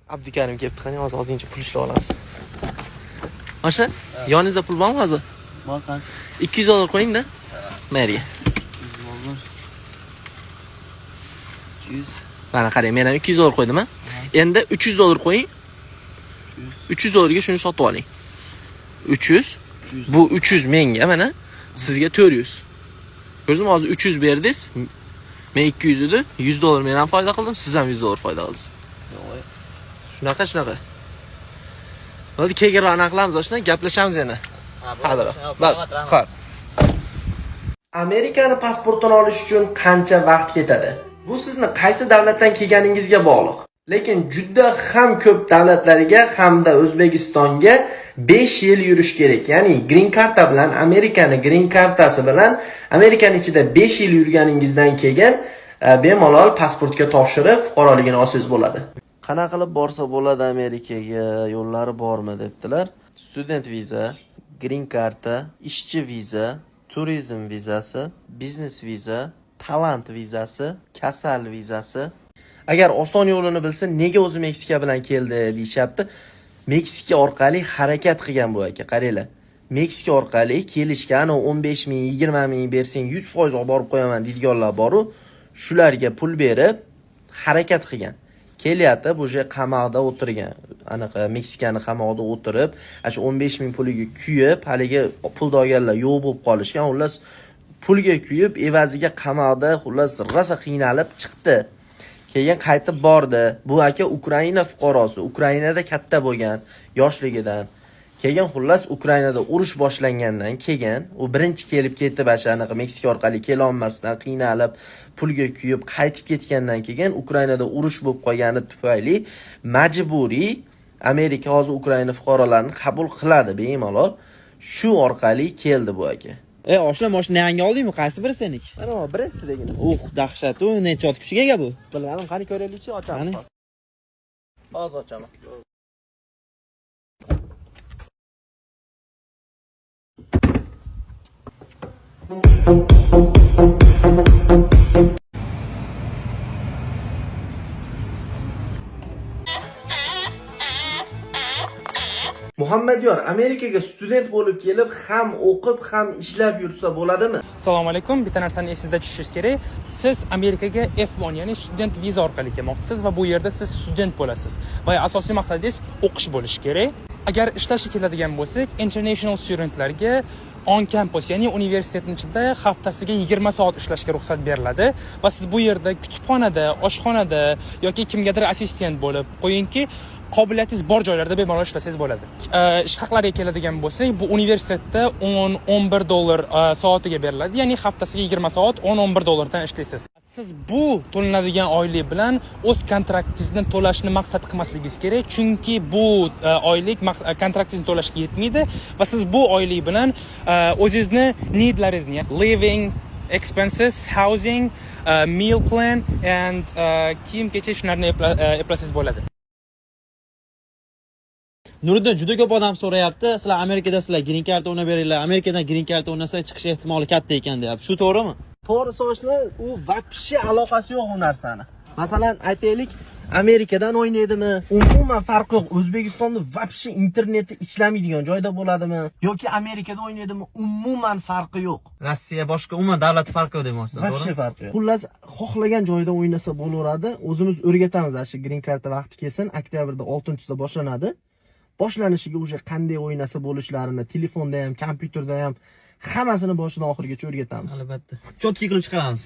Abdukarim kelibdi, qani hozir ozgincha pul ishlab olamiz. Mana yoningizda pul bormi hozir? Bor qancha? 200 dollar qo'ying-da. Mayliga. 200. Mana qarang, men ham 200 dollar qo'ydim a. Endi 300 dollar qo'ying. 300 dollarga shuni sotib oling. 300. Bu 300 menga mana, sizga 400. Ko'rdingizmi, hozir 300 berdingiz. Men 200 edi. 100 dollar men ham foyda qildim, siz ham 100 dollar foyda qildingiz. Shunaqa. Hozir keyinroq aniqlamiz, o'shna gaplashamiz yana. Xo'p. Amerikani pasportini olish uchun qancha vaqt ketadi? Bu sizni qaysi davlatdan kelganingizga bog'liq. Lekin juda ham ko'p davlatlarga hamda O'zbekistonga 5 yil yurish kerak. Ya'ni green karta bilan Amerikani green kartasi bilan Amerikaning ichida 5 yil yurganingizdan keyin bemalol pasportga topshirib fuqaroligini olsangiz bo'ladi. Qanaqa qilib borsa bo'ladi Amerikaga, yo'llari bormi debdilar. Student viza, green karta, ishchi viza, turizm vizasi, biznes viza, talant vizasi, kasal vizasi. Agar oson yo'lini bilsa, nega o'zi Meksika bilan keldi deyapti. Meksika orqali harakat qilgan bu aka, qaranglar. Meksika orqali kelishga ana 15 ming, 20 ming bersang 100% olib borib qo'yaman deydiganlar boru, shularga pul berib harakat qilgan. Kelyapti, bu yerda qamoqda o'tirgan. Anaqa Meksikani qamoqda o'tirib, shu 15 ming puliga kuyib, haligi pul olganlar yo'q bo'lib qolishgan. Xullas, pulga kuyib, evaziga qamoqda, xullas, rosa qiynalib chiqdi. Keyin qaytib bordi. Bu aka Ukraina fuqarosi, Ukrainada katta bo'lgan yoshligidan. Keyin xullas Ukrainada urush boshlangandan keyin u birinchi kelib ketib anaqa Meksika orqali kela olmasdan qiynalib, pulga kuyib qaytib ketgandan keyin Ukrainada urush bo'lib qolgani tufayli majburiy Amerika hozir Ukraina fuqarolarini qabul qiladi bemalol. Shu orqali keldi bu aka. Oshna mashina yangi oldingmi? Qaysi biri seniki? Mana birinchisi degan. Dahshat, u necha ot kuchiga ega bu? Bilmadim, qani ko'raylikchi, ochamiz. Hozir ochaman. Muhammadiyor Amerikaga student bo'lib kelib, ham o'qib, ham ishlab yursa bo'ladimi? Assalomu alaykum. Bitta narsani esingizda tutishingiz kerak. Siz Amerikaga F1, ya'ni student viza orqali kelmoqchisiz va bu yerda siz student bo'lasiz. Va asosiy maqsadingiz o'qish bo'lishi kerak. Agar ishlashga keladigan bo'lsak, international studentlarga on campus, ya'ni universitetning ichida haftasiga 20 soat ishlashga ruxsat beriladi va siz bu yerda kutubxonada, oshxonada yoki kimgadir assistent bo'lib qo'yingki, qobiliyatingiz bor joylarda bemalol ishlasangiz bo'ladi. Ish haqlariga keladigan bo'lsak, bu universitetda 10-11 dollar soatiga beriladi, ya'ni haftasiga 20 soat 10-11 dollardan ishlaysiz. Siz bu to'lanadigan oylik bilan o'z kontraktingizni to'lashni maqsad qilmasligingiz kerak, chunki bu oylik kontraktingizni to'lashga yetmaydi va siz bu oylik bilan o'zingizni needlaringizni, living expenses, housing, meal plan and kiyim-kechak shularni eplasangiz bo'ladi. Nuriddin, juda ko'p odam so'rayapti, sizlar Amerikada sizlar green card o'ynab beringlar, Amerikadan green card o'ynasa chiqish ehtimoli katta ekan deyapti. Shu to'g'rimi? To'g'ri so'zli, u vaqti aloqasi yo'q u narsani. Masalan, aytaylik, Amerikadan o'ynaydimi? Umuman farqi yo'q. O'zbekistonda vaqti interneti ishlamaydigan joyda bo'ladimi yoki Amerikada o'ynaydimi? Umuman farqi yo'q. Rossiya boshqa umuman davlat farqi yo'q demoqchisiz, to'g'rimi? Vaqti farqi yo'q. Xullas, xohlagan joyda o'ynasa bo'laveradi. O'zimiz o'rgatamiz, shu green card vaqti kelsin, oktyabrda 6-sida boshlanadi. Boshlanishiga o'sha qanday o'ynasa bo'lishlarini, telefonda ham, kompyuterda ham hammasini boshidan oxirigacha o'rgatamiz. Albatta. Chotki qilib chiqaramiz.